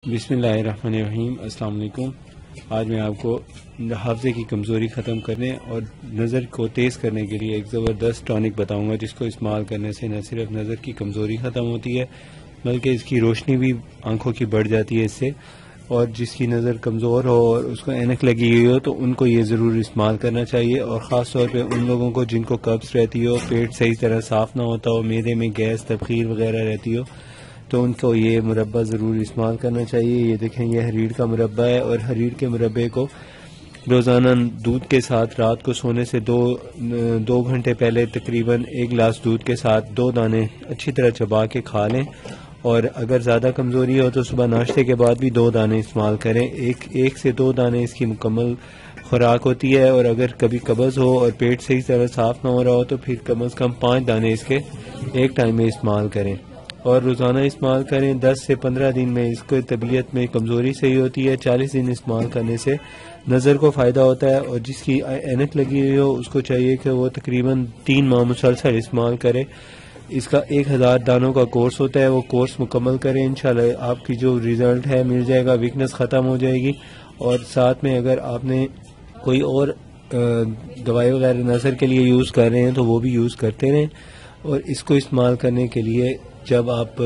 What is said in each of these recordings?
بسم اللہ الرحمن الرحیم۔ السلام علیکم۔ آج میں آپ کو حافظے کی کمزوری ختم کرنے اور نظر کو تیز کرنے کے لیے ایک زبردست ٹانک بتاؤں گا، جس کو استعمال کرنے سے نہ صرف نظر کی کمزوری ختم ہوتی ہے بلکہ اس کی روشنی بھی آنکھوں کی بڑھ جاتی ہے اس سے۔ اور جس کی نظر کمزور ہو اور اس کو اینک لگی ہوئی ہو تو ان کو یہ ضرور استعمال کرنا چاہیے، اور خاص طور پہ ان لوگوں کو جن کو قبض رہتی ہو، پیٹ صحیح طرح صاف نہ ہوتا ہو، معدے میں گیس تبخیر وغیرہ رہتی ہو تو ان کو یہ مربع ضرور استعمال کرنا چاہیے۔ یہ دیکھیں، یہ حریر کا مربع ہے، اور حریر کے مربع کو روزانہ دودھ کے ساتھ رات کو سونے سے دو گھنٹے پہلے تقریباً 1 گلاس دودھ کے ساتھ 2 دانے اچھی طرح چبا کے کھا لیں، اور اگر زیادہ کمزوری ہو تو صبح ناشتے کے بعد بھی 2 دانے استعمال کریں۔ ایک سے 2 دانے اس کی مکمل خوراک ہوتی ہے، اور اگر کبھی قبض ہو اور پیٹ صحیح طرح صاف نہ ہو رہا ہو تو پھر کم از کم 5 دانے اس کے ایک ٹائم میں استعمال کریں، اور روزانہ استعمال کریں۔ 10 سے 15 دن میں اس کو طبیعت میں کمزوری صحیح ہوتی ہے۔ 40 دن استعمال کرنے سے نظر کو فائدہ ہوتا ہے، اور جس کی اینک لگی ہوئی ہو اس کو چاہیے کہ وہ تقریباً 3 ماہ مسلسل استعمال کرے۔ اس کا 1000 دانوں کا کورس ہوتا ہے، وہ کورس مکمل کریں، انشاءاللہ آپ کی جو ریزلٹ ہے مل جائے گا، ویکنس ختم ہو جائے گی۔ اور ساتھ میں اگر آپ نے کوئی اور دوائی وغیرہ نظر کے لیے یوز کر رہے ہیں تو وہ بھی یوز کرتے رہیں۔ اور اس کو استعمال کرنے کے لیے جب آپ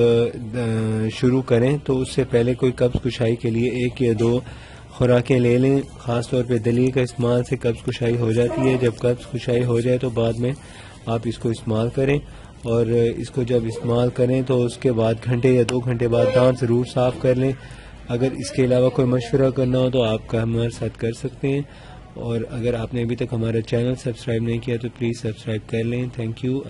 شروع کریں تو اس سے پہلے کوئی قبض کشائی کے لیے 1 یا 2 خوراکیں لے لیں۔ خاص طور پہ دلیے کا استعمال سے قبض کشائی ہو جاتی ہے۔ جب قبض کشائی ہو جائے تو بعد میں آپ اس کو استعمال کریں، اور اس کو جب استعمال کریں تو اس کے بعد گھنٹے یا 2 گھنٹے بعد دانت ضرور صاف کر لیں۔ اگر اس کے علاوہ کوئی مشورہ کرنا ہو تو آپ کا ہمارے ساتھ کر سکتے ہیں، اور اگر آپ نے ابھی تک ہمارا چینل سبسکرائب نہیں کیا تو پلیز سبسکرائب کر لیں۔ Thank you.